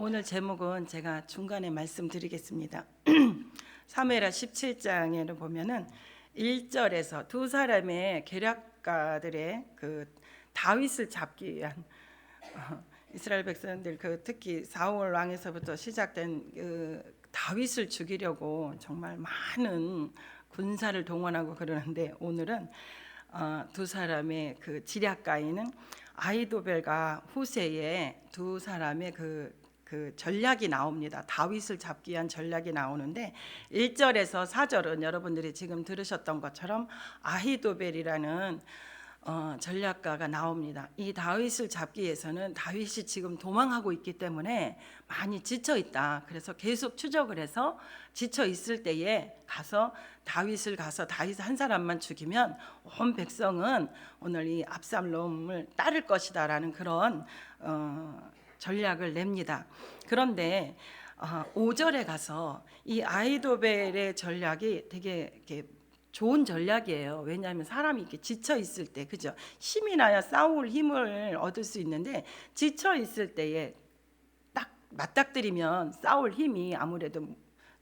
오늘 제목은 제가 중간에 말씀드리겠습니다. 사무엘하 17장에는 보면은 1절에서 두 사람의 계략가들의 그 다윗을 잡기 위한 이스라엘 백성들 특히 사울 왕에서부터 시작된 다윗을 죽이려고 정말 많은 군사를 동원하고 그러는데, 오늘은 두 사람의 그 지략가인은 아히도벨과 후세의 두 사람의 그 전략이 나옵니다. 다윗을 잡기 위한 전략이 나오는데 1절에서 4절은 여러분들이 지금 들으셨던 것처럼 아히도벨이라는 전략가가 나옵니다. 이 다윗을 잡기 위해서는 다윗이 지금 도망하고 있기 때문에 많이 지쳐 있다. 그래서 계속 추적을 해서 지쳐 있을 때에 다윗 한 사람만 죽이면 온 백성은 오늘 이 압살롬을 따를 것이다라는 그런 전략을 냅니다. 그런데 5절에 가서 이 아히도벨의 전략이 되게 이렇게 좋은 전략이에요. 왜냐하면 사람이 이렇게 지쳐 있을 때, 그죠? 힘이 나야 싸울 힘을 얻을 수 있는데 지쳐 있을 때에 딱 맞닥뜨리면 싸울 힘이 아무래도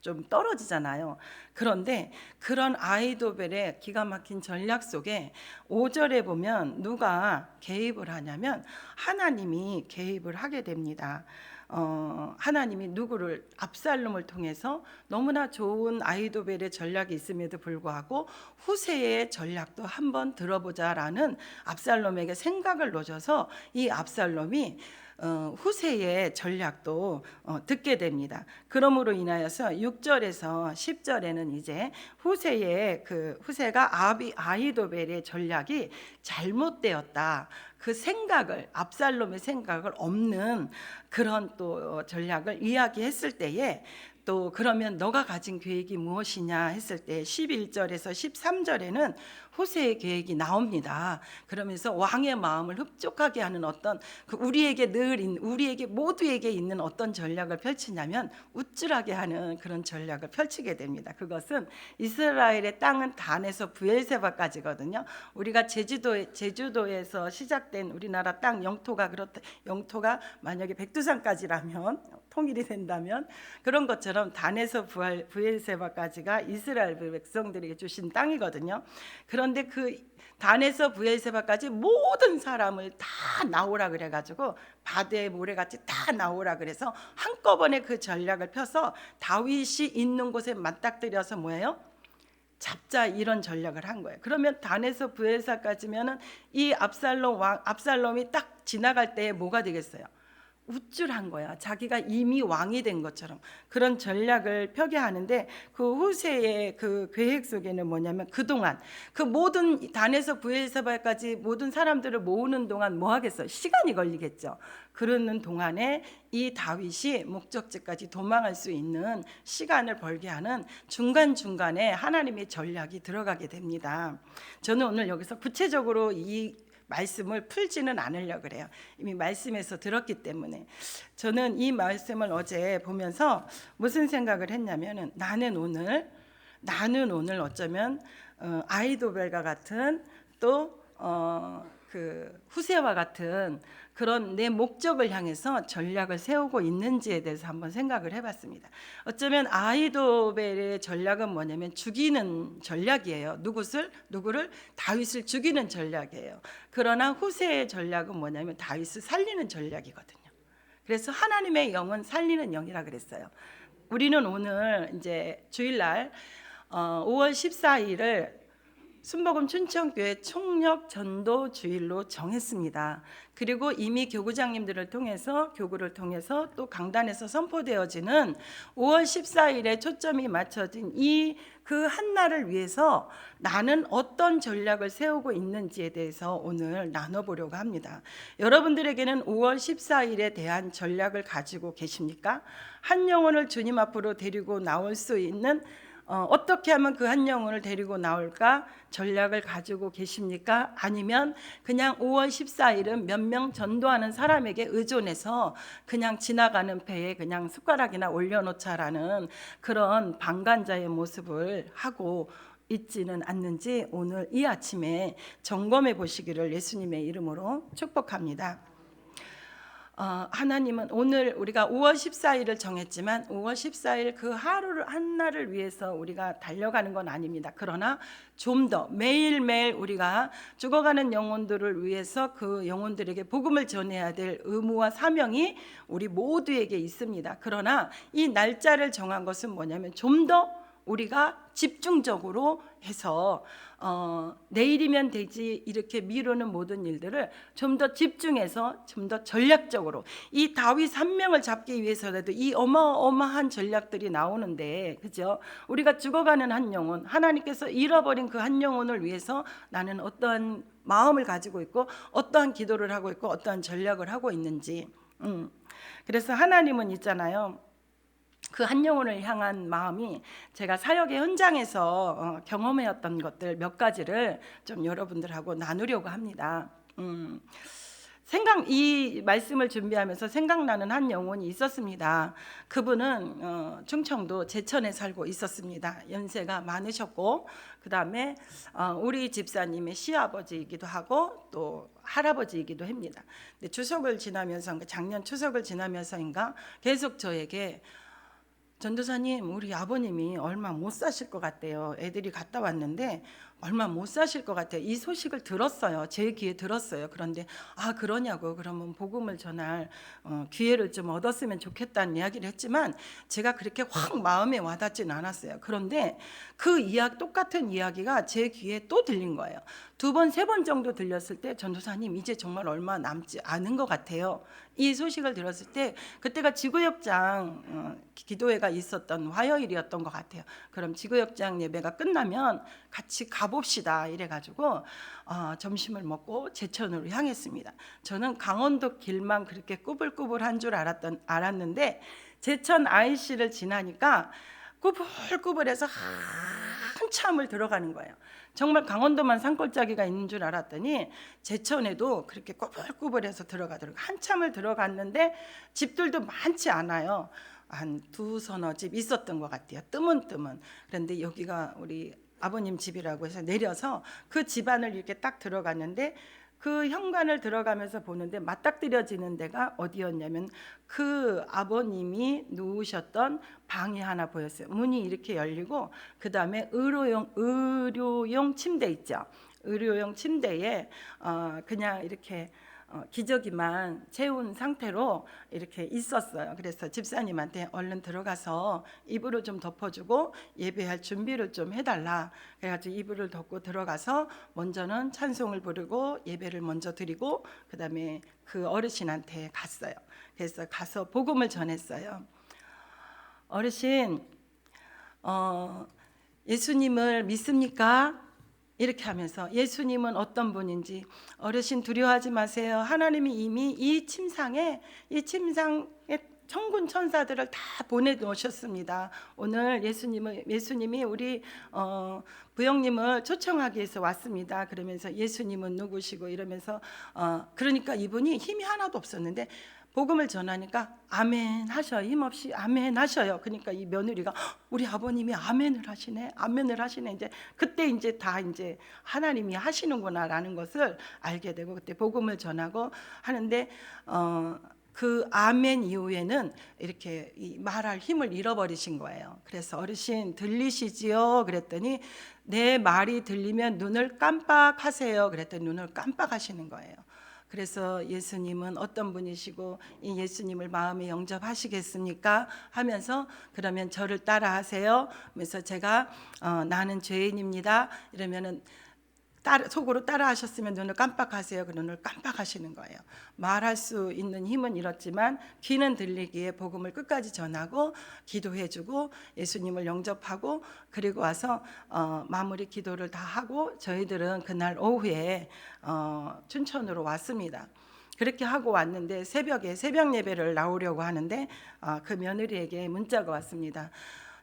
좀 떨어지잖아요. 그런데 그런 아히도벨의 기가 막힌 전략 속에 5절에 보면 누가 개입을 하냐면 하나님이 개입을 하게 됩니다. 하나님이 누구를, 압살롬을 통해서 너무나 좋은 아히도벨의 전략이 있음에도 불구하고 후세의 전략도 한번 들어보자라는 압살롬에게 생각을 넣어줘서 이 압살롬이 후세의 전략도 듣게 됩니다. 그러므로 인하여서 6절에서 10절에는 이제 후세가 아히도벨의 전략이 잘못되었다, 그 생각을, 압살롬의 생각을 없는 그런 또 전략을 이야기했을 때에, 또 그러면 너가 가진 계획이 무엇이냐 했을 때 11절에서 13절에는 후세의 계획이 나옵니다. 그러면서 왕의 마음을 흡족하게 하는 어떤 우리에게 모두에게 있는 어떤 전략을 펼치냐면 우쭐하게 하는 그런 전략을 펼치게 됩니다. 그것은 이스라엘의 땅은 단에서 브엘세바까지거든요. 우리가 제주도에서 시작된 우리나라 땅 영토가 만약에 백두산까지라면, 통일이 된다면, 그런 것처럼 단에서 브엘세바까지가 이스라엘 백성들에게 주신 땅이거든요. 그런데 그 단에서 브엘세바까지 모든 사람을 다 나오라 그래가지고 바다의 모래같이 다 나오라 그래서 한꺼번에 그 전략을 펴서 다윗이 있는 곳에 맞닥뜨려서 뭐예요? 잡자, 이런 전략을 한 거예요. 그러면 단에서 브엘세바까지면은 이 압살롬이 딱 지나갈 때에 뭐가 되겠어요? 우쭐한 거야. 자기가 이미 왕이 된 것처럼 그런 전략을 펴게 하는데, 그 후세의 그 계획 속에는 뭐냐면, 그동안 그 모든 단에서 브엘세바까지 모든 사람들을 모으는 동안 뭐 하겠어요? 시간이 걸리겠죠. 그러는 동안에 이 다윗이 목적지까지 도망할 수 있는 시간을 벌게 하는 중간중간에 하나님의 전략이 들어가게 됩니다. 저는 오늘 여기서 구체적으로 이 말씀을 풀지는 않으려고 그래요. 이미 말씀에서 들었기 때문에. 저는 이 말씀을 어제 보면서 무슨 생각을 했냐면은, 나는 오늘 어쩌면 아히도벨과 같은 또 그 후세와 같은 그런 내 목적을 향해서 전략을 세우고 있는지에 대해서 한번 생각을 해봤습니다. 어쩌면 아히도벨의 전략은 뭐냐면 죽이는 전략이에요. 누구를? 다윗을 죽이는 전략이에요. 그러나 후세의 전략은 뭐냐면 다윗을 살리는 전략이거든요. 그래서 하나님의 영은 살리는 영이라 그랬어요. 우리는 오늘 이제 주일날 5월 14일을 순복음 춘천교회 총력 전도 주일로 정했습니다. 그리고 이미 교구장님들을 통해서, 교구를 통해서 또 강단에서 선포되어지는 5월 14일에 초점이 맞춰진 그 한날을 위해서 나는 어떤 전략을 세우고 있는지에 대해서 오늘 나눠보려고 합니다. 여러분들에게는 5월 14일에 대한 전략을 가지고 계십니까? 한 영혼을 주님 앞으로 데리고 나올 수 있는, 어떻게 하면 그 한 영혼을 데리고 나올까 전략을 가지고 계십니까? 아니면 그냥 5월 14일은 몇 명 전도하는 사람에게 의존해서 그냥 지나가는 배에 그냥 숟가락이나 올려놓자라는 그런 방관자의 모습을 하고 있지는 않는지 오늘 이 아침에 점검해 보시기를 예수님의 이름으로 축복합니다. 하나님은 오늘 우리가 5월 14일을 정했지만 5월 14일 그 하루를 한날을 위해서 우리가 달려가는 건 아닙니다. 그러나 좀 더 매일매일 우리가 죽어가는 영혼들을 위해서 그 영혼들에게 복음을 전해야 될 의무와 사명이 우리 모두에게 있습니다. 그러나 이 날짜를 정한 것은 뭐냐면 좀 더 우리가 집중적으로 해서 내일이면 되지 이렇게 미루는 모든 일들을 좀 더 집중해서 좀 더 전략적으로, 이 다윗 3명을 잡기 위해서라도 이 어마어마한 전략들이 나오는데, 그죠? 우리가 죽어가는 한 영혼, 하나님께서 잃어버린 그 한 영혼을 위해서 나는 어떠한 마음을 가지고 있고 어떠한 기도를 하고 있고 어떠한 전략을 하고 있는지. 그래서 하나님은 있잖아요, 그 한 영혼을 향한 마음이, 제가 사역의 현장에서 경험해왔던 것들 몇 가지를 좀 여러분들하고 나누려고 합니다. 이 말씀을 준비하면서 생각나는 한 영혼이 있었습니다. 그분은 충청도 제천에 살고 있었습니다. 연세가 많으셨고, 그 다음에 우리 집사님의 시아버지이기도 하고 또 할아버지이기도 합니다. 근데 추석을 지나면서, 작년 추석을 지나면서인가 계속 저에게, 전도사님, 우리 아버님이 얼마 못 사실 것 같대요. 애들이 갔다 왔는데 얼마 못 사실 것 같아요. 이 소식을 들었어요. 제 귀에 들었어요. 그런데 그러냐고, 그러면 복음을 전할 기회를 좀 얻었으면 좋겠다는 이야기를 했지만 제가 그렇게 확 마음에 와닿진 않았어요. 그런데 그 똑같은 이야기가 제 귀에 또 들린 거예요. 2번, 3번 정도 들렸을 때, 전도사님 이제 정말 얼마 남지 않은 것 같아요. 이 소식을 들었을 때, 그때가 지구역장 기도회가 있었던 화요일이었던 것 같아요. 그럼 지구역장 예배가 끝나면 같이 가봅시다 이래가지고 점심을 먹고 제천으로 향했습니다. 저는 강원도 길만 그렇게 꾸불꾸불한 줄 알았는데 제천 IC를 지나니까 꾸불꾸불해서 한참을 들어가는 거예요. 정말 강원도만 산골짜기가 있는 줄 알았더니 제천에도 그렇게 꾸불꾸불해서 들어가더라고요. 한참을 들어갔는데 집들도 많지 않아요. 한 2-3 집 있었던 것 같아요. 뜨문뜨문. 그런데 여기가 우리 아버님 집이라고 해서 내려서 그 집안을 이렇게 딱 들어갔는데, 그 현관을 들어가면서 보는데 맞닥뜨려지는 데가 어디였냐면 그 아버님이 누우셨던 방이 하나 보였어요. 문이 이렇게 열리고 그 다음에 의료용 침대 있죠. 의료용 침대에 그냥 이렇게 기저귀만 채운 상태로 이렇게 있었어요. 그래서 집사님한테 얼른 들어가서 이불을 좀 덮어주고 예배할 준비를 좀 해달라. 그래가지고 이불을 덮고 들어가서 먼저는 찬송을 부르고 예배를 먼저 드리고 그 다음에 그 어르신한테 갔어요. 그래서 가서 복음을 전했어요. 어르신, 예수님을 믿습니까? 이렇게 하면서 예수님은 어떤 분인지, 어르신 두려워하지 마세요. 하나님이 이미 이 침상에 천군 천사들을 다 보내놓으셨습니다. 오늘 예수님이 우리 부영님을 초청하기 위해서 왔습니다. 그러면서 예수님은 누구시고 이러면서 그러니까 이분이 힘이 하나도 없었는데 복음을 전하니까 아멘 하셔요. 힘없이 아멘 하셔요. 그러니까 이 며느리가 우리 아버님이 아멘을 하시네. 이제 그때 이제 다 이제 하나님이 하시는구나라는 것을 알게 되고, 그때 복음을 전하고 하는데 그 아멘 이후에는 이렇게 말할 힘을 잃어버리신 거예요. 그래서 어르신 들리시지요? 그랬더니 내 말이 들리면 눈을 깜빡하세요. 그랬더니 눈을 깜빡하시는 거예요. 그래서 예수님은 어떤 분이시고 이 예수님을 마음에 영접하시겠습니까? 하면서 그러면 저를 따라하세요. 그래서 제가 나는 죄인입니다. 이러면은 속으로 따라하셨으면 눈을 깜빡하세요. 그 눈을 깜빡하시는 거예요. 말할 수 있는 힘은 잃었지만 귀는 들리기에 복음을 끝까지 전하고 기도해주고 예수님을 영접하고 그리고 와서 마무리 기도를 다 하고 저희들은 그날 오후에 춘천으로 왔습니다. 그렇게 하고 왔는데 새벽에 새벽 예배를 나오려고 하는데 그 며느리에게 문자가 왔습니다.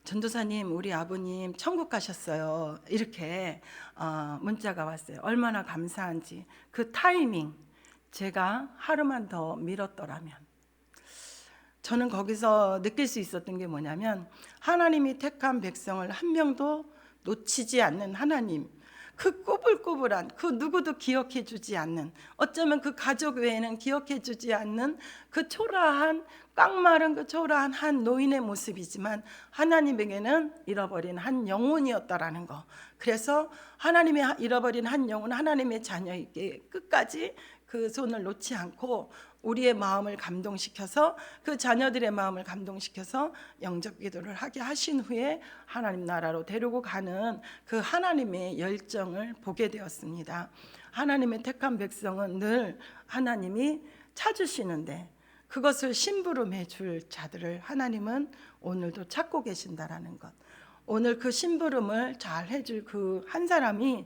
전도사님, 우리 아버님 천국 가셨어요. 이렇게 문자가 왔어요. 얼마나 감사한지. 그 타이밍, 제가 하루만 더 미뤘더라면. 저는 거기서 느낄 수 있었던 게 뭐냐면 하나님이 택한 백성을 한 명도 놓치지 않는 하나님, 그 꾸불꾸불한, 그 누구도 기억해 주지 않는, 어쩌면 그 가족 외에는 기억해 주지 않는 그 초라한, 깡마른 그 초라한 한 노인의 모습이지만 하나님에게는 잃어버린 한 영혼이었다라는 거. 그래서 하나님의 잃어버린 한 영혼, 하나님의 자녀에게 끝까지 그 손을 놓지 않고 우리의 마음을 감동시켜서, 그 자녀들의 마음을 감동시켜서 영접 기도를 하게 하신 후에 하나님 나라로 데리고 가는 그 하나님의 열정을 보게 되었습니다. 하나님의 택한 백성은 늘 하나님이 찾으시는데 그것을 심부름해 줄 자들을 하나님은 오늘도 찾고 계신다라는 것. 오늘 그 심부름을 잘 해줄 그 한 사람이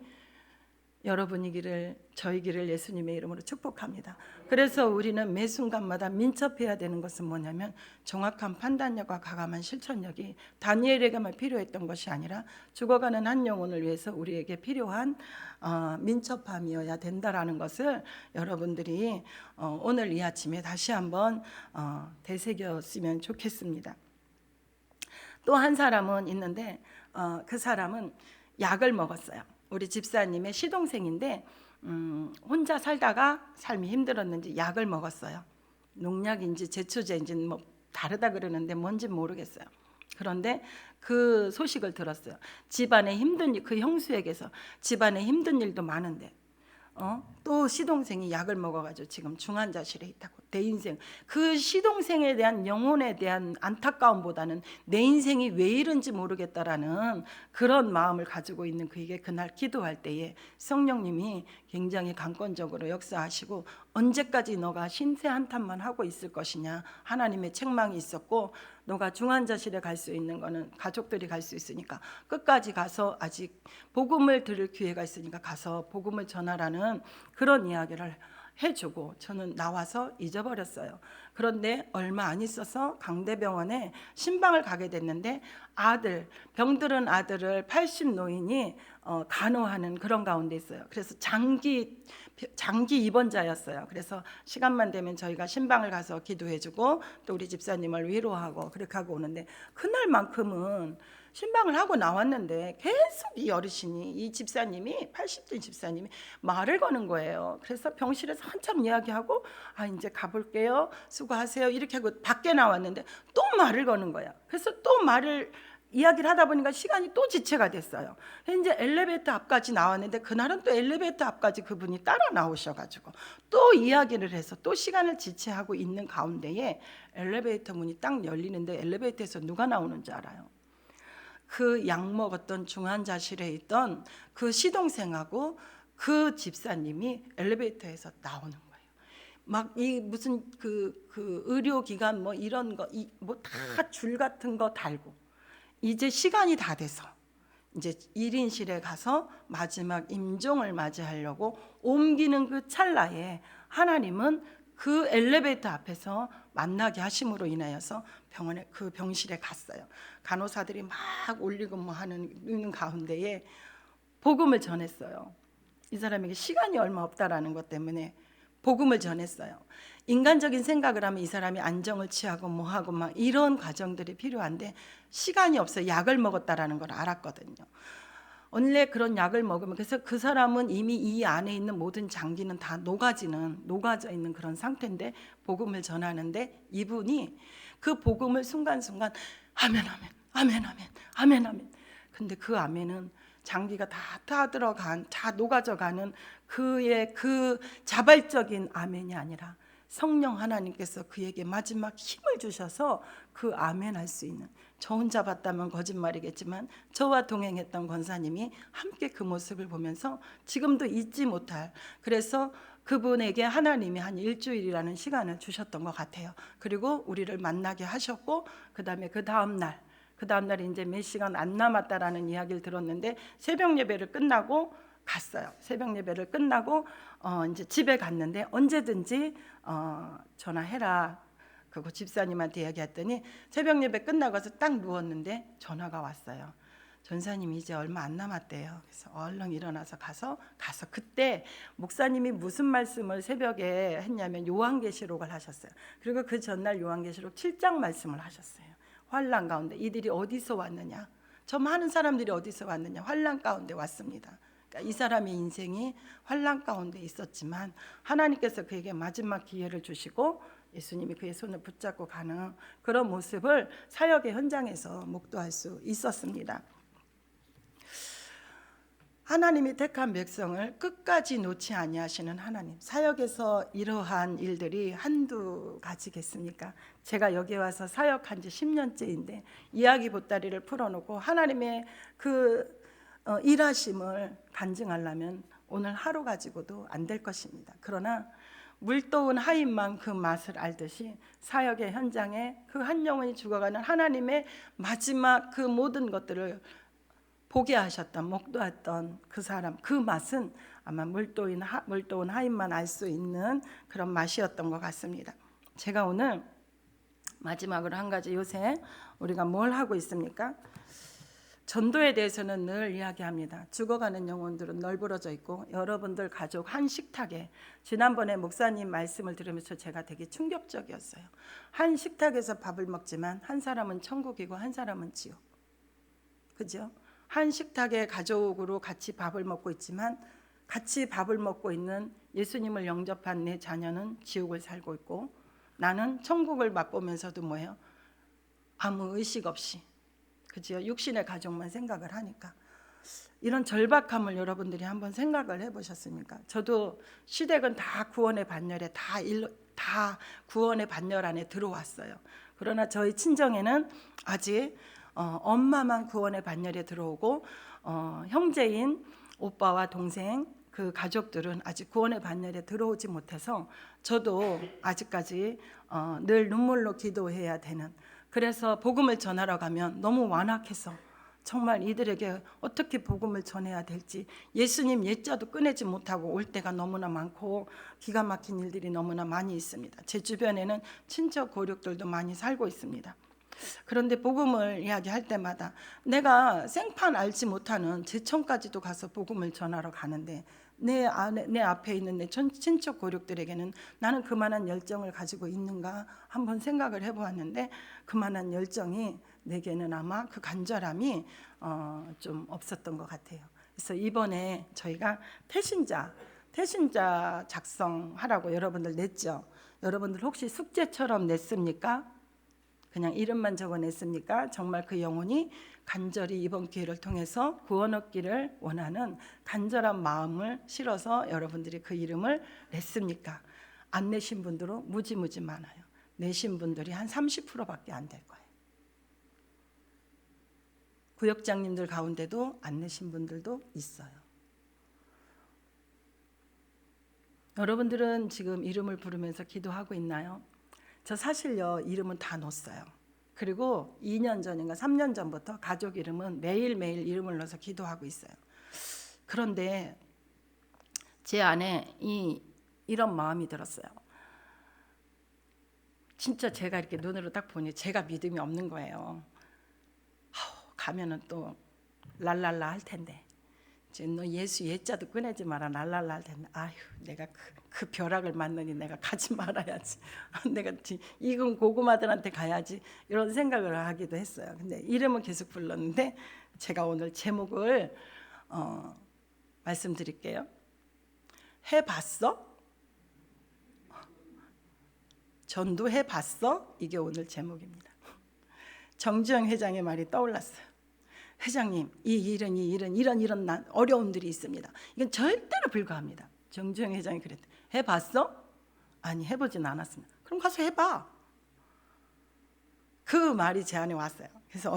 여러분이기를, 저이기를 예수님의 이름으로 축복합니다. 그래서 우리는 매 순간마다 민첩해야 되는 것은 뭐냐면 정확한 판단력과 과감한 실천력이 다니엘에게만 필요했던 것이 아니라 죽어가는 한 영혼을 위해서 우리에게 필요한 민첩함이어야 된다라는 것을 여러분들이 오늘 이 아침에 다시 한번 되새겼으면 좋겠습니다. 또 한 사람은 있는데 그 사람은 약을 먹었어요. 우리 집사님의 시동생인데 혼자 살다가 삶이 힘들었는지 약을 먹었어요. 농약인지 제초제인지는 뭐 다르다 그러는데 뭔지 모르겠어요. 그런데 그 소식을 들었어요. 집안에 힘든 일, 그 형수에게서 집안에 힘든 일도 많은데 또 시동생이 약을 먹어가지고 지금 중환자실에 있다고. 내 인생, 그 시동생에 대한 영혼에 대한 안타까움보다는 내 인생이 왜 이런지 모르겠다라는 그런 마음을 가지고 있는 그에게 그날 기도할 때에 성령님이 굉장히 강권적으로 역사하시고, 언제까지 너가 신세 한탄만 하고 있을 것이냐, 하나님의 책망이 있었고 너가 중환자실에 갈 수 있는 거는 가족들이 갈 수 있으니까 끝까지 가서, 아직 복음을 들을 기회가 있으니까 가서 복음을 전하라는 그런 이야기를 해주고 저는 나와서 잊어버렸어요. 그런데 얼마 안 있어서 강대병원에 신방을 가게 됐는데 병들은 아들을 80 노인이 간호하는 그런 가운데 있어요. 그래서 장기 입원자였어요. 그래서 시간만 되면 저희가 신방을 가서 기도해주고 또 우리 집사님을 위로하고 그렇게 하고 오는데, 그날만큼은 신방을 하고 나왔는데 계속 이 어르신이, 이 집사님이, 80대 집사님이 말을 거는 거예요. 그래서 병실에서 한참 이야기하고 이제 가볼게요, 수고하세요 이렇게 하고 밖에 나왔는데 또 말을 거는 거야. 그래서 또 이야기를 하다 보니까 시간이 또 지체가 됐어요. 이제 엘리베이터 앞까지 나왔는데 그날은 또 엘리베이터 앞까지 그분이 따라 나오셔가지고 또 이야기를 해서 또 시간을 지체하고 있는 가운데에 엘리베이터 문이 딱 열리는데 엘리베이터에서 누가 나오는 줄 알아요? 그 약 먹었던 중환자실에 있던 그 시동생하고 그 집사님이 엘리베이터에서 나오는 거예요. 막 이 무슨 그 의료기관 뭐 이런 거 뭐 다 줄 같은 거 달고 이제 시간이 다 돼서 이제 1인실에 가서 마지막 임종을 맞이하려고 옮기는 그 찰나에 하나님은 그 엘리베이터 앞에서 만나게 하심으로 인하여서 병원에, 그 병실에 갔어요. 간호사들이 막 올리고 뭐 하는 가운데에 복음을 전했어요. 이 사람에게 시간이 얼마 없다라는 것 때문에 복음을 전했어요. 인간적인 생각을 하면 이 사람이 안정을 취하고 뭐하고 막 이런 과정들이 필요한데 시간이 없어요. 약을 먹었다라는 걸 알았거든요. 원래 그런 약을 먹으면, 그래서 그 사람은 이미 이 안에 있는 모든 장기는 다 녹아져 있는 그런 상태인데 복음을 전하는데 이분이 그 복음을 순간순간 아멘 아멘 아멘 아멘 아멘 아멘. 근데 그 아멘은 장기가 다 녹아져가는 그의 그 자발적인 아멘이 아니라 성령 하나님께서 그에게 마지막 힘을 주셔서 그 아멘 할 수 있는, 저 혼자 봤다면 거짓말이겠지만 저와 동행했던 권사님이 함께 그 모습을 보면서 지금도 잊지 못할, 그래서 그분에게 하나님이 한 일주일이라는 시간을 주셨던 것 같아요. 그리고 우리를 만나게 하셨고 그 다음날 이제 몇 시간 안 남았다라는 이야기를 들었는데 새벽 예배를 끝나고 갔어요. 새벽 예배를 끝나고 이제 집에 갔는데 언제든지 전화해라. 그거 집사님한테 이야기했더니 새벽 예배 끝나고서 딱 누웠는데 전화가 왔어요. 전사님이 이제 얼마 안 남았대요. 그래서 얼른 일어나서 가서 그때 목사님이 무슨 말씀을 새벽에 했냐면 요한계시록을 하셨어요. 그리고 그 전날 요한계시록 7장 말씀을 하셨어요. 환난 가운데 이들이 어디서 왔느냐? 저 많은 사람들이 어디서 왔느냐? 환난 가운데 왔습니다. 않습니까? 이 사람의 인생이 환난 가운데 있었지만 하나님께서 그에게 마지막 기회를 주시고 예수님이 그의 손을 붙잡고 가는 그런 모습을 사역의 현장에서 목도할 수 있었습니다. 하나님이 택한 백성을 끝까지 놓지 아니하시는 하나님, 사역에서 이러한 일들이 한두 가지겠습니까? 제가 여기 와서 사역한 지 10년째인데 이야기 보따리를 풀어놓고 하나님의 그 일하심을 간증하려면 오늘 하루 가지고도 안 될 것입니다. 그러나 물떠온 하인만 그 맛을 알듯이 사역의 현장에 그 한 영혼이 죽어가는 하나님의 마지막 그 모든 것들을 보게 하셨던, 목도했던 그 사람, 그 맛은 아마 물떠온 하인만 알 수 있는 그런 맛이었던 것 같습니다. 제가 오늘 마지막으로 한 가지, 요새 우리가 뭘 하고 있습니까? 전도에 대해서는 늘 이야기합니다. 죽어가는 영혼들은 널브러져 있고 여러분들 가족 한 식탁에, 지난번에 목사님 말씀을 들으면서 제가 되게 충격적이었어요. 한 식탁에서 밥을 먹지만 한 사람은 천국이고 한 사람은 지옥. 그죠? 한 식탁에 가족으로 같이 밥을 먹고 있지만 같이 밥을 먹고 있는 예수님을 영접한 내 자녀는 지옥을 살고 있고 나는 천국을 맛보면서도 뭐예요? 아무 의식 없이, 그죠? 육신의 가족만 생각을 하니까. 이런 절박함을 여러분들이 한번 생각을 해보셨습니까? 저도 시댁은 다 구원의 반열에 다 구원의 반열 안에 들어왔어요. 그러나 저희 친정에는 아직 엄마만 구원의 반열에 들어오고 형제인 오빠와 동생 그 가족들은 아직 구원의 반열에 들어오지 못해서 저도 아직까지 늘 눈물로 기도해야 되는, 그래서 복음을 전하러 가면 너무 완악해서 정말 이들에게 어떻게 복음을 전해야 될지, 예수님 옛자도 꺼내지 못하고 올 때가 너무나 많고 기가 막힌 일들이 너무나 많이 있습니다. 제 주변에는 친척 고륙들도 많이 살고 있습니다. 그런데 복음을 이야기할 때마다 내가 생판 알지 못하는 제천까지도 가서 복음을 전하러 가는데 내 앞에 있는 내 친척 고륙들에게는 나는 그만한 열정을 가지고 있는가 한번 생각을 해보았는데 그만한 열정이 내게는 아마 그 간절함이 좀 없었던 것 같아요. 그래서 이번에 저희가 태신자 작성하라고 여러분들 냈죠. 여러분들 혹시 숙제처럼 냈습니까? 그냥 이름만 적어냈습니까? 정말 그 영혼이 간절히 이번 기회를 통해서 구원 얻기를 원하는 간절한 마음을 실어서 여러분들이 그 이름을 냈습니까? 안 내신 분들은 무지무지 많아요. 내신 분들이 한 30%밖에 안 될 거예요. 구역장님들 가운데도 안 내신 분들도 있어요. 여러분들은 지금 이름을 부르면서 기도하고 있나요? 저 사실요 이름은 다 넣었어요. 그리고 2년 전인가 3년 전부터 가족 이름은 매일매일 이름을 넣어서 기도하고 있어요. 그런데 제 안에 이런 마음이 들었어요. 진짜 제가 이렇게 눈으로 딱 보니 제가 믿음이 없는 거예요. 가면은 또 랄랄라 할 텐데, 너 예수 옛자도 꺼내지 마라 랄랄라 할 텐데, 아휴 내가 그 벼락을 맞느니 내가 가지 말아야지. 내가 익은 고구마들한테 가야지, 이런 생각을 하기도 했어요. 근데 이름은 계속 불렀는데 제가 오늘 제목을 말씀드릴게요. 해봤어? 전도해봤어? 이게 오늘 제목입니다. 정주영 회장의 말이 떠올랐어요. 회장님, 이런 어려움들이 있습니다. 이건 절대로 불가합니다. 정주영 회장이 그랬대. 해봤어? 아니, 해보진 않았습니다. 그럼 가서 해봐. 그 말이 제 안에 왔어요. 그래서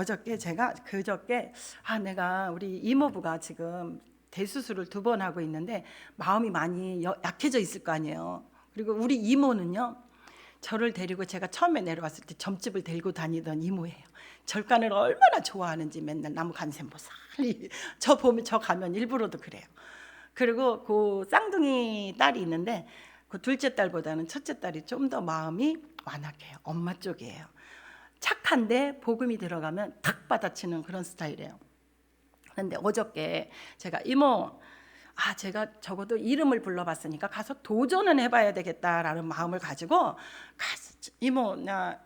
그저께 내가 우리 이모부가 지금 대수술을 2번 하고 있는데 마음이 많이 약해져 있을 거 아니에요. 그리고 우리 이모는요, 저를 데리고 제가 처음에 내려왔을 때 점집을 데리고 다니던 이모예요. 절간을 얼마나 좋아하는지 맨날 나무 간샘보살이 저 가면 일부러도 그래요. 그리고 그 쌍둥이 딸이 있는데 그 둘째 딸보다는 첫째 딸이 좀 더 마음이 완악해요. 엄마 쪽이에요. 착한데 복음이 들어가면 탁 받아치는 그런 스타일이에요. 그런데 어저께 제가 이모, 제가 적어도 이름을 불러봤으니까 가서 도전은 해봐야 되겠다라는 마음을 가지고 이모, 나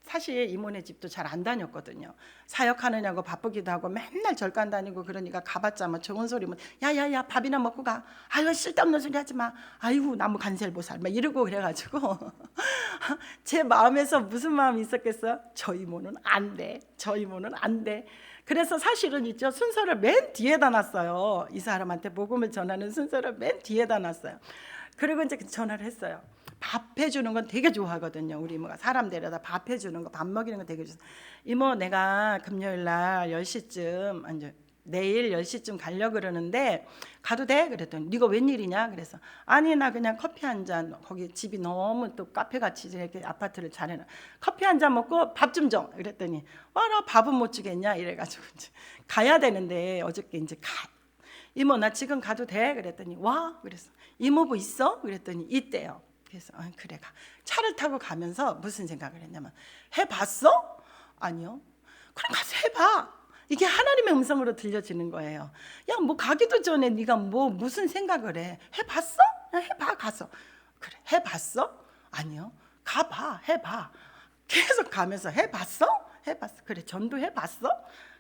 사실 이모네 집도 잘 안 다녔거든요. 사역하느냐고 바쁘기도 하고 맨날 절간 다니고 그러니까 가봤자 뭐 좋은 소리면 야야야 밥이나 먹고 가. 아유 쓸데없는 소리 하지 마. 아이고 나무 간셀보살 막 이러고 그래가지고 제 마음에서 무슨 마음이 있었겠어요? 저 이모는 안 돼. 저 이모는 안 돼. 그래서 사실은 있죠. 순서를 맨 뒤에다 놨어요. 이 사람한테 복음을 전하는 순서를 맨 뒤에다 놨어요. 그리고 이제 전화를 했어요. 밥 해주는 건 되게 좋아하거든요. 우리 이모가 사람 데려다 밥 해주는 거, 밥 먹이는 거 되게 좋아해요. 이모 내가 금요일 날 10시쯤 이제 내일 10시쯤 가려고 그러는데 가도 돼? 그랬더니 네가 웬일이냐? 그래서 아니 나 그냥 커피 한 잔, 거기 집이 너무 또 카페같이 이렇게 아파트를 잘 해놔. 커피 한 잔 먹고 밥 좀 줘. 그랬더니 나 밥은 못 주겠냐? 이래가지고 이제 가야 되는데 어저께 이제 이모 나 지금 가도 돼? 그랬더니 와? 그래서 이모부 있어? 그랬더니 있대요. 그래서 그래 가. 차를 타고 가면서 무슨 생각을 했냐면 해봤어? 아니요. 그럼 가서 해봐. 이게 하나님의 음성으로 들려지는 거예요. 야 뭐 가기도 전에 네가 뭐 무슨 생각을 해? 해봤어? 해봐 가서. 그래 해봤어? 아니요. 가봐 해봐. 계속 가면서 해봤어? 해봤어. 그래 전도해봤어?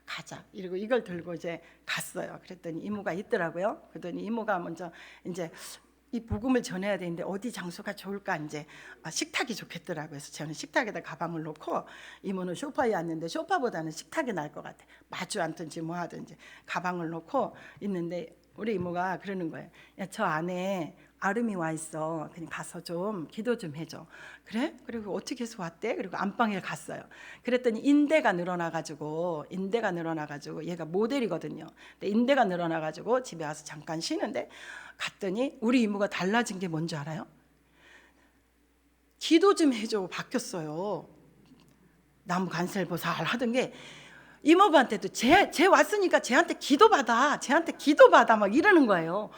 가자. 이러고 이걸 들고 이제 갔어요. 그랬더니 이모가 있더라고요. 그랬더니 이모가 먼저 이제 이 복음을 전해야 되는데 어디 장소가 좋을까 이제 식탁이 좋겠더라고요. 그래서 저는 식탁에다 가방을 놓고 이모는 소파에 앉는데 소파보다는 식탁이 나을 것 같아. 마주 앉든지 뭐 하든지 가방을 놓고 있는데 우리 이모가 그러는 거예요. 야, 저 안에 아름이 와 있어. 그냥 가서 좀 기도 좀 해줘. 그래? 그리고 어떻게 해서 왔대? 그리고 안방에 갔어요. 그랬더니 인대가 늘어나가지고 얘가 모델이거든요. 근데 인대가 늘어나가지고 집에 와서 잠깐 쉬는데 갔더니 우리 이모가 달라진 게 뭔지 알아요? 기도 좀 해줘 바뀌었어요. 나무 간셀보살 하던 게 이모부한테도 쟤 왔으니까 쟤한테 기도받아 막 이러는 거예요.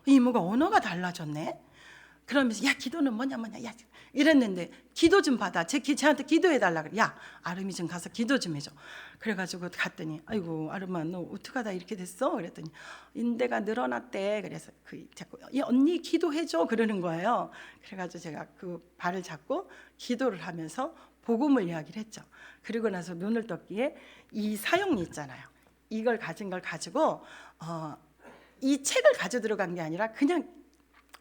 이모가 언어가 달라졌네. 그러면서 야 기도는 뭐냐 야 이랬는데 기도 좀 받아. 쟤한테 기도해달라 그래. 야 아름이 좀 가서 기도 좀 해줘. 그래가지고 갔더니 아이고 아름아 너 어떡하다 이렇게 됐어? 그랬더니 인대가 늘어났대. 그래서 자꾸 야 언니 기도해줘 그러는 거예요. 그래가지고 제가 그 발을 잡고 기도를 하면서 복음을 이야기를 했죠. 그리고 나서 눈을 떴기에 이 사용리 있잖아요. 이걸 가진 걸 가지고 이 책을 가져 들어간 게 아니라 그냥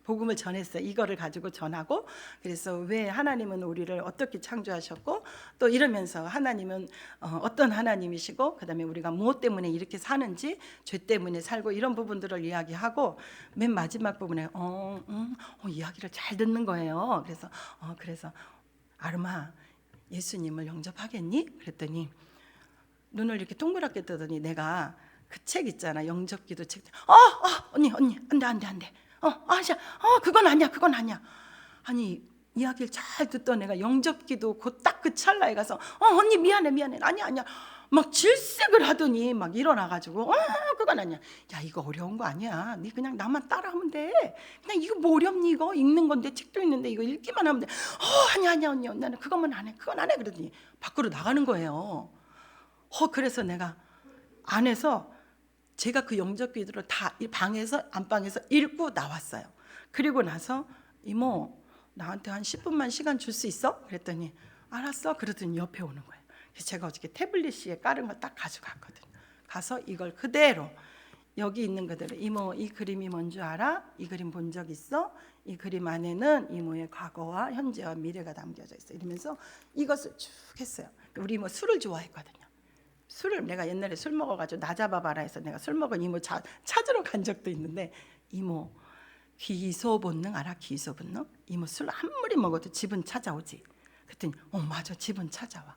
복음을 전했어요. 이거를 가지고 전하고 그래서 왜 하나님은 우리를 어떻게 창조하셨고 또 이러면서 하나님은 어떤 하나님이시고 그다음에 우리가 무엇 때문에 이렇게 사는지 죄 때문에 살고 이런 부분들을 이야기하고 맨 마지막 부분에 이야기를 잘 듣는 거예요. 그래서 아름아 예수님을 영접하겠니? 그랬더니 눈을 이렇게 동그랗게 뜨더니 내가 그 책 있잖아 영접기도 책. 언니 안돼. 그건 아니야. 아니 이야기를 잘 듣던 애가 영접기도 딱 그 찰나에 가서 언니 미안해 아니야 막 질색을 하더니 막 일어나가지고 그건 아니야. 야 이거 어려운 거 아니야. 네 그냥 나만 따라하면 돼. 그냥 이거 뭐 어렵니 이거 읽는 건데 책도 있는데 이거 읽기만 하면 돼. 아니야 언니 나는 그건 안 해 그러더니 밖으로 나가는 거예요. 그래서 내가 안에서 제가 그 영접기들을 다 방에서 안방에서 읽고 나왔어요. 그리고 나서 이모 나한테 한 10분만 시간 줄 수 있어? 그랬더니 알았어. 그러더니 옆에 오는 거예요. 그래서 제가 어저께 태블릿에 깔은 걸 딱 가져갔거든요. 가서 이걸 그대로 여기 있는 그대로 이모 이 그림이 뭔지 알아? 이 그림 본 적 있어? 이 그림 안에는 이모의 과거와 현재와 미래가 담겨져 있어. 이러면서 이것을 쭉 했어요. 우리 이모 술을 좋아했거든요. 술을 내가 옛날에 술 먹어가지고 나 잡아봐라 해서 내가 술 먹은 이모 찾으러 간 적도 있는데 이모 귀소 본능 알아? 귀소 본능? 이모 술 아무리 먹어도 집은 찾아오지. 그랬더니 맞아 집은 찾아와.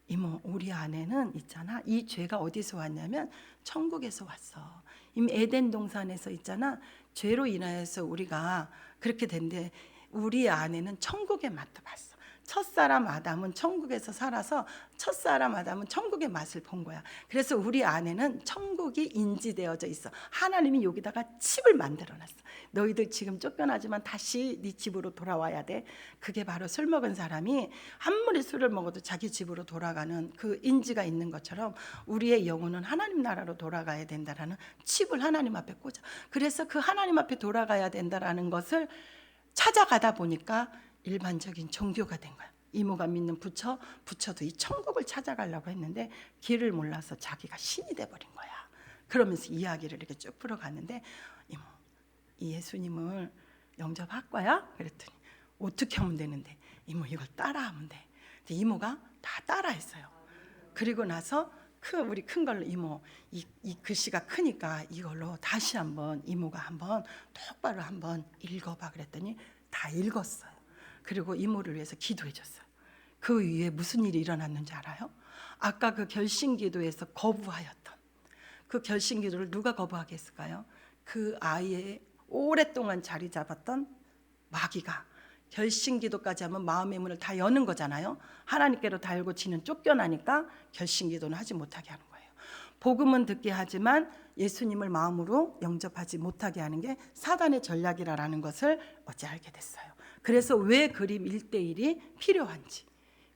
이모 우리 안에는 있잖아 이 죄가 어디서 왔냐면 천국에서 왔어. 이미 에덴 동산에서 있잖아 죄로 인하여서 우리가 그렇게 된데 우리 안에는 천국의 맛도 봤어. 첫사람 아담은 천국에서 살아서 첫사람 아담은 천국의 맛을 본 거야. 그래서 우리 안에는 천국이 인지되어져 있어. 하나님이 여기다가 칩을 만들어놨어. 너희들 지금 쫓겨나지만 다시 네 집으로 돌아와야 돼. 그게 바로 술 먹은 사람이 아무리 술을 먹어도 자기 집으로 돌아가는 그 인지가 있는 것처럼 우리의 영혼은 하나님 나라로 돌아가야 된다라는 칩을 하나님 앞에 꽂아. 그래서 그 하나님 앞에 돌아가야 된다라는 것을 찾아가다 보니까 일반적인 종교가 된 거야. 이모가 믿는 부처도 이 천국을 찾아가려고 했는데 길을 몰라서 자기가 신이 돼버린 거야. 그러면서 이야기를 이렇게 쭉 풀어갔는데, 이모, 이 예수님을 영접할 거야? 그랬더니 어떻게 하면 되는데? 이모, 이걸 따라하면 돼. 근데 이모가 다 따라했어요. 그리고 나서 우리 큰 걸로, 이모, 이 글씨가 크니까 이걸로 다시 한번 이모가 한번 똑바로 한번 읽어봐. 그랬더니 다 읽었어요. 그리고 이모를 위해서 기도해 줬어요. 그 위에 무슨 일이 일어났는지 알아요? 아까 그 결신기도에서 거부하였던 그 결신기도를 누가 거부하게 했을까요? 그 아이의 오랫동안 자리 잡았던 마귀가 결신기도까지 하면 마음의 문을 다 여는 거잖아요. 하나님께로 다 열고 지는 쫓겨나니까 결신기도는 하지 못하게 하는 거예요. 복음은 듣게 하지만 예수님을 마음으로 영접하지 못하게 하는 게 사단의 전략이라는 것을 어제 알게 됐어요. 그래서 왜 그림 1:1이 필요한지,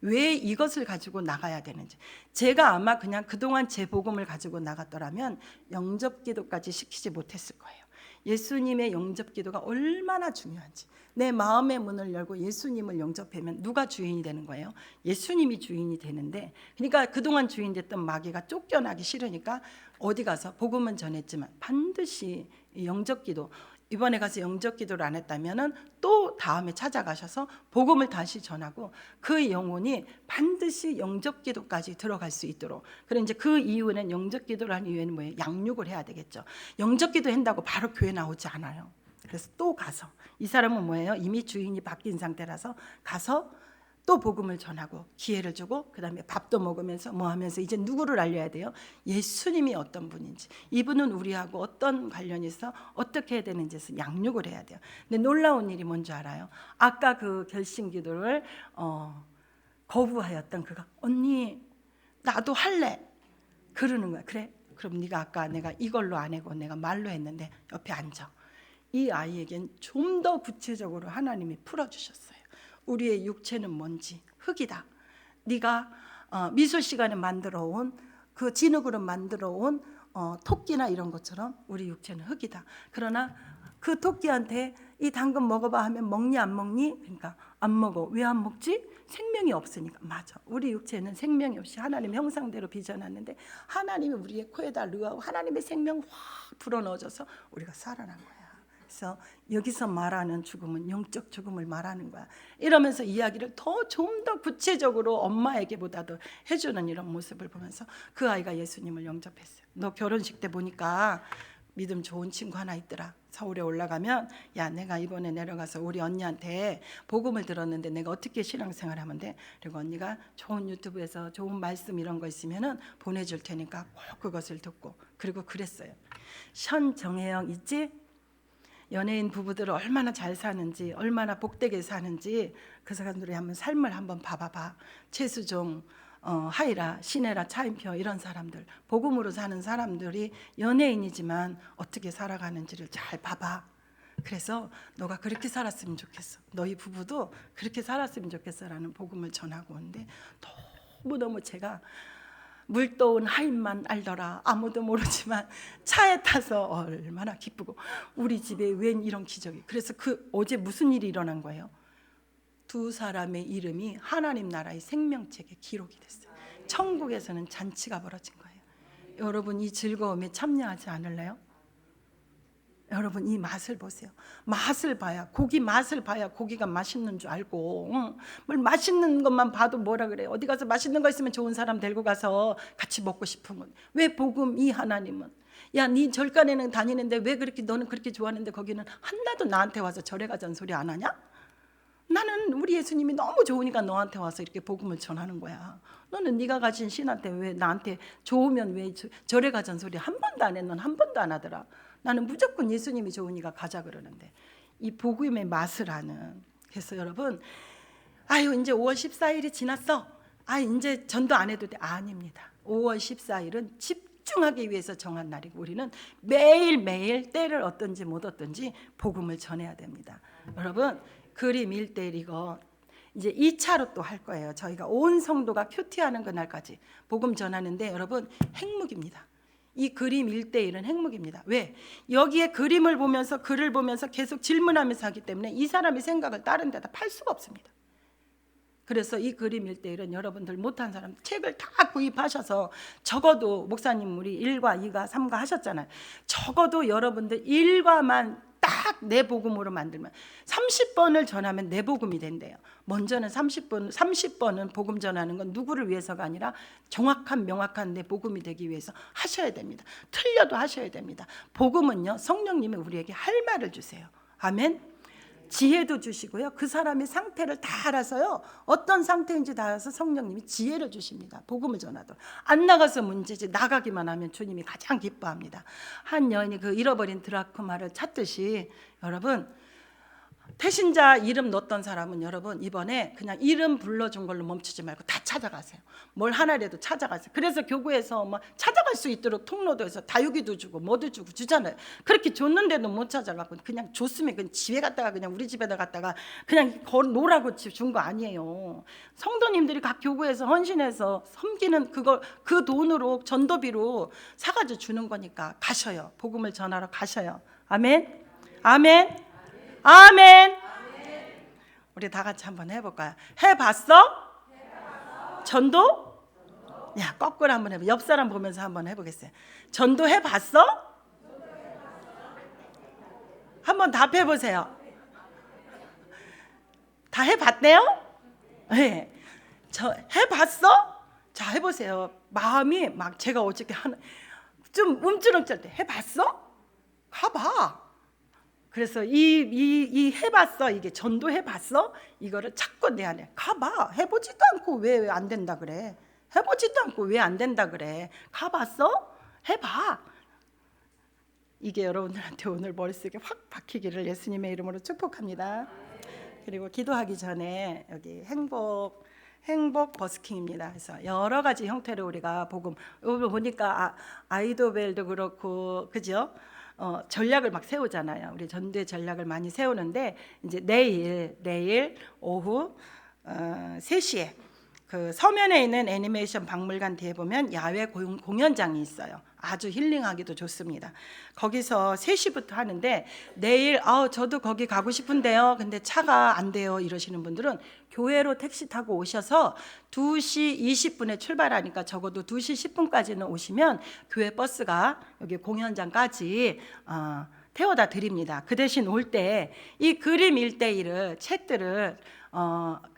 왜 이것을 가지고 나가야 되는지. 제가 아마 그냥 그동안 제 복음을 가지고 나갔더라면 영접기도까지 시키지 못했을 거예요. 예수님의 영접기도가 얼마나 중요한지. 내 마음의 문을 열고 예수님을 영접하면 누가 주인이 되는 거예요? 예수님이 주인이 되는데, 그러니까 그동안 주인 됐던 마귀가 쫓겨나기 싫으니까 어디 가서 복음은 전했지만 반드시 영접기도, 이번에 가서 영접기도를 안 했다면은 또 다음에 찾아가셔서 복음을 다시 전하고 그 영혼이 반드시 영접기도까지 들어갈 수 있도록. 그리고 이제 그 이유는, 영접기도를 하는 이유는 뭐예요? 양육을 해야 되겠죠. 영접기도 한다고 바로 교회 나오지 않아요. 그래서 또 가서, 이 사람은 뭐예요? 이미 주인이 바뀐 상태라서 가서 또 복음을 전하고 기회를 주고, 그 다음에 밥도 먹으면서 뭐 하면서 이제 누구를 알려야 돼요? 예수님이 어떤 분인지, 이분은 우리하고 어떤 관련이 있어 어떻게 해야 되는지에서 양육을 해야 돼요. 근데 놀라운 일이 뭔지 알아요? 아까 그 결심기도를 거부하였던 그가, 언니 나도 할래 그러는 거야. 그래? 그럼 네가 아까 내가 이걸로 안 하고 내가 말로 했는데 옆에 앉아. 이 아이에겐 좀 더 구체적으로 하나님이 풀어주셨어요. 우리의 육체는 뭔지, 흙이다. 네가 미술 시간에 만들어 온 그 진흙으로 만들어 온 토끼나 이런 것처럼 우리 육체는 흙이다. 그러나 그 토끼한테 이 당근 먹어봐 하면 먹니 안 먹니? 그러니까 안 먹어. 왜 안 먹지? 생명이 없으니까. 맞아. 우리 육체는 생명이 없이 하나님의 형상대로 빚어놨는데 하나님이 우리의 코에다 르하고 하나님의 생명 확 불어넣어줘서 우리가 살아난 거야. 그래서 여기서 말하는 죽음은 영적 죽음을 말하는 거야. 이러면서 이야기를 좀 더 구체적으로 엄마에게보다도 해주는 이런 모습을 보면서 그 아이가 예수님을 영접했어요. 너 결혼식 때 보니까 믿음 좋은 친구 하나 있더라. 서울에 올라가면, 야, 내가 이번에 내려가서 우리 언니한테 복음을 들었는데 내가 어떻게 신앙생활 하면 돼? 그리고 언니가 좋은 유튜브에서 좋은 말씀 이런 거 있으면은 보내줄 테니까 꼭 그것을 듣고. 그리고 그랬어요. 션정혜영 있지? 연예인 부부들을 얼마나 잘 사는지, 얼마나 복되게 사는지 그 사람들이 한번 삶을 한번 봐봐봐. 최수종, 하이라, 신혜라, 차인표 이런 사람들, 복음으로 사는 사람들이 연예인이지만 어떻게 살아가는지를 잘 봐봐. 그래서 너가 그렇게 살았으면 좋겠어. 너희 부부도 그렇게 살았으면 좋겠어라는 복음을 전하고 오는데 너무너무 제가 물떠온 하인만 알더라. 아무도 모르지만 차에 타서 얼마나 기쁘고, 우리 집에 웬 이런 기적이. 그래서 어제 무슨 일이 일어난 거예요? 두 사람의 이름이 하나님 나라의 생명책에 기록이 됐어요. 천국에서는 잔치가 벌어진 거예요. 여러분 이 즐거움에 참여하지 않을래요? 여러분 이 맛을 보세요. 맛을 봐야, 고기 맛을 봐야 고기가 맛있는 줄 알고, 뭘 맛있는 것만 봐도 뭐라 그래요? 어디 가서 맛있는 거 있으면 좋은 사람 데리고 가서 같이 먹고 싶은 건. 왜 복음 이 하나님은, 야, 네 절간에는 다니는데 왜 그렇게 너는 그렇게 좋아하는데 거기는 한나도 나한테 와서 절에 가자는 소리 안 하냐? 나는 우리 예수님이 너무 좋으니까 너한테 와서 이렇게 복음을 전하는 거야. 너는 네가 가진 신한테 왜 나한테 좋으면 왜 절에 가자는 소리 한 번도 안 해? 넌 한 번도 안 하더라. 나는 무조건 예수님이 좋으니까 가자 그러는데, 이 복음의 맛을 아는. 그래서 여러분, 아유 이제 5월 14일이 지났어. 이제 전도 안 해도 돼. 아닙니다. 5월 14일은 집중하기 위해서 정한 날이고, 우리는 매일매일 때를 어떤지 못 어떤지 복음을 전해야 됩니다. 여러분 그림 1:1 이거 이제 2차로 또 할 거예요. 저희가 온 성도가 큐티하는 그날까지 복음 전하는데, 여러분 핵묵입니다. 이 그림 1:1은 핵묵입니다. 왜? 여기에 그림을 보면서 글을 보면서 계속 질문하면서 하기 때문에 이 사람의 생각을 다른 데다 팔 수가 없습니다. 그래서 이 그림 1대1은 여러분들 못한 사람 책을 다 구입하셔서 적어도 목사님 우리 1과 2과 3과 하셨잖아요. 적어도 여러분들 1과만 딱 내 복음으로 만들면 30번을 전하면 내 복음이 된대요. 먼저는 30번은 복음 전하는 건 누구를 위해서가 아니라 정확한 명확한 내 복음이 되기 위해서 하셔야 됩니다. 틀려도 하셔야 됩니다. 복음은요, 성령님이 우리에게 할 말을 주세요. 아멘. 지혜도 주시고요, 그 사람의 상태를 다 알아서요, 어떤 상태인지 다 알아서 성령님이 지혜를 주십니다. 복음을 전하도록. 안 나가서 문제지 나가기만 하면 주님이 가장 기뻐합니다. 한 여인이 그 잃어버린 드라크마를 찾듯이 여러분, 태신자 이름 넣었던 사람은 여러분 이번에 그냥 이름 불러준 걸로 멈추지 말고 다 찾아가세요. 뭘 하나라도 찾아가세요. 그래서 교구에서 뭐 찾아갈 수 있도록 통로도에서 다육이도 주고 뭐도 주고 주잖아요. 그렇게 줬는데도 못 찾아가고 그냥 줬으면 그냥 집에 갔다가 그냥 우리 집에다 갔다가 그냥 놓으라고 준 거 아니에요. 성도님들이 각 교구에서 헌신해서 섬기는 그걸 그 돈으로 전도비로 사가지고 주는 거니까 가셔요. 복음을 전하러 가셔요. 아멘. 아멘. 아멘. 우리 다 같이 한번 해볼까요? 해봤어? 전도? 야, 거꾸로 한번 해봐. 옆 사람 보면서 한번 해보겠어요. 전도 해봤어? 한번 답해보세요. 다 해봤대요? 네. 저 해봤어? 자, 해보세요. 마음이 막 제가 어저께 좀 움찔움찔 때 해봤어? 가봐. 그래서 이 해봤어, 이게 전도 해봤어? 이거를 자꾸 내 안에 가봐. 해보지도 않고 왜 안 된다 그래? 해보지도 않고 왜 안 된다 그래? 가봤어? 해봐. 이게 여러분들한테 오늘 머릿속에 확 박히기를 예수님의 이름으로 축복합니다. 그리고 기도하기 전에 여기 행복 버스킹입니다. 그래서 여러 가지 형태로 우리가 복음 보니까 아이도벨도 그렇고, 그죠? 전략을 막 세우잖아요. 우리 전도의 전략을 많이 세우는데 이제 내일 오후 3시에 그 서면에 있는 애니메이션 박물관 뒤에 보면 야외 공연장이 있어요. 아주 힐링하기도 좋습니다. 거기서 3시부터 하는데 내일 저도 거기 가고 싶은데요, 근데 차가 안 돼요 이러시는 분들은 교회로 택시 타고 오셔서 2시 20분에 출발하니까 적어도 2시 10분까지는 오시면 교회 버스가 여기 공연장까지 태워다 드립니다. 그 대신 올 때 이 그림 1대1을 책들을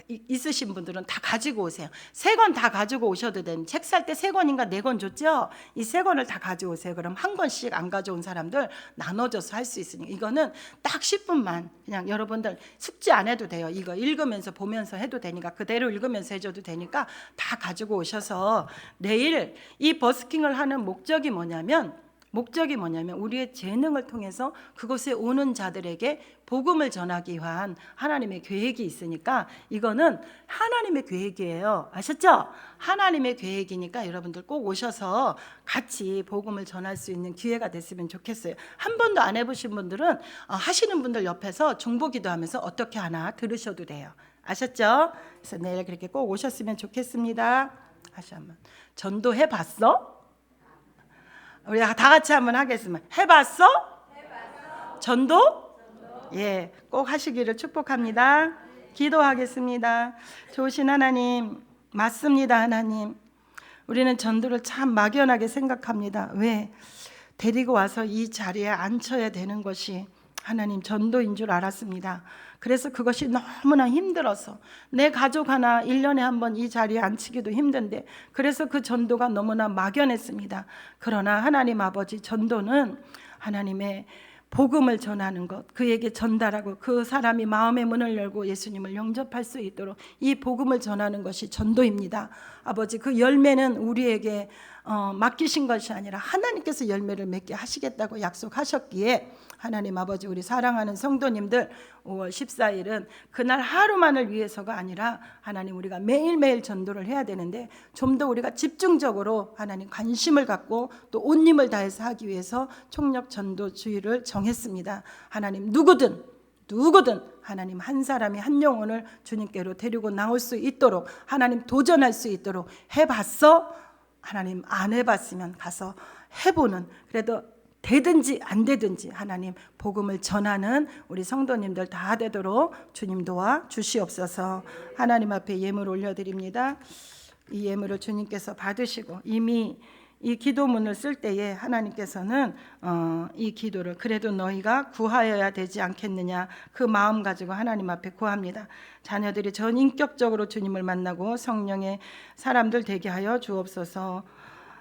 있으신 분들은 다 가지고 오세요. 3권 다 가지고 오셔도 되는, 책 살 때 3권인가 4권 줬죠? 이 3권을 다 가지고 오세요. 그럼 한 권씩 안 가져온 사람들 나눠줘서 할 수 있으니까 이거는 딱 10분만 그냥 여러분들 숙제 안 해도 돼요. 이거 읽으면서 보면서 해도 되니까 그대로 읽으면서 해줘도 되니까 다 가지고 오셔서 내일 이 버스킹을 하는 목적이 뭐냐면 우리의 재능을 통해서 그곳에 오는 자들에게 복음을 전하기 위한 하나님의 계획이 있으니까 이거는 하나님의 계획이에요. 아셨죠? 하나님의 계획이니까 여러분들 꼭 오셔서 같이 복음을 전할 수 있는 기회가 됐으면 좋겠어요. 한 번도 안 해보신 분들은 하시는 분들 옆에서 중보기도 하면서 어떻게 하나 들으셔도 돼요. 아셨죠? 그래서 내일 그렇게 꼭 오셨으면 좋겠습니다. 다시 한번. 전도해봤어? 우리 다 같이 한번 하겠습니다. 해봤어? 전도? 예, 꼭 하시기를 축복합니다. 기도하겠습니다. 좋으신 하나님, 맞습니다. 하나님, 우리는 전도를 참 막연하게 생각합니다. 왜? 데리고 와서 이 자리에 앉혀야 되는 것이 하나님 전도인 줄 알았습니다. 그래서 그것이 너무나 힘들어서 내 가족 하나 1년에 한 번 이 자리에 앉히기도 힘든데, 그래서 그 전도가 너무나 막연했습니다. 그러나 하나님 아버지, 전도는 하나님의 복음을 전하는 것, 그에게 전달하고 그 사람이 마음의 문을 열고 예수님을 영접할 수 있도록 이 복음을 전하는 것이 전도입니다. 아버지, 그 열매는 우리에게 맡기신 것이 아니라 하나님께서 열매를 맺게 하시겠다고 약속하셨기에 하나님 아버지, 우리 사랑하는 성도님들 5월 14일은 그날 하루만을 위해서가 아니라 하나님, 우리가 매일매일 전도를 해야 되는데 좀 더 우리가 집중적으로 하나님 관심을 갖고 또 온 힘을 다해서 하기 위해서 총력 전도 주의를 정했습니다. 하나님, 누구든 하나님 한 사람이 한 영혼을 주님께로 데리고 나올 수 있도록 하나님 도전할 수 있도록 해봤어? 하나님 안 해봤으면 가서 해보는, 그래도 되든지 안 되든지 하나님 복음을 전하는 우리 성도님들 다 되도록 주님 도와 주시옵소서. 하나님 앞에 예물 올려드립니다. 이 예물을 주님께서 받으시고 이미 이 기도문을 쓸 때에 하나님께서는 이 기도를 그래도 너희가 구하여야 되지 않겠느냐 그 마음 가지고 하나님 앞에 구합니다. 자녀들이 전인격적으로 주님을 만나고 성령의 사람들 되게 하여 주옵소서.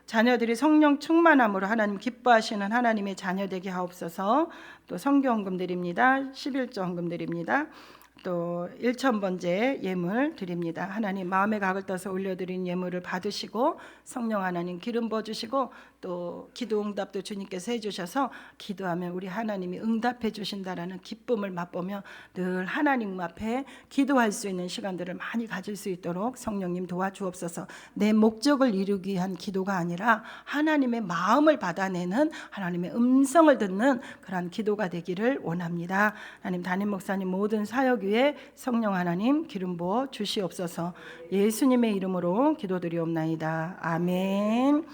자녀들이 성령 충만함으로 하나님 기뻐하시는 하나님의 자녀 되게 하옵소서. 또 성경헌금 드립니다. 11조 헌금 드립니다. 또 1,000번째 예물 드립니다. 하나님 마음의 각을 떠서 올려드린 예물을 받으시고 성령 하나님 기름 부어주시고 또 기도 응답도 주님께서 해주셔서 기도하면 우리 하나님이 응답해 주신다라는 기쁨을 맛보며 늘 하나님 앞에 기도할 수 있는 시간들을 많이 가질 수 있도록 성령님 도와주옵소서. 내 목적을 이루기 위한 기도가 아니라 하나님의 마음을 받아내는 하나님의 음성을 듣는 그러한 기도가 되기를 원합니다. 하나님 담임 목사님 모든 사역 위에 성령 하나님 기름 부어 주시옵소서. 예수님의 이름으로 기도드리옵나이다. 아멘.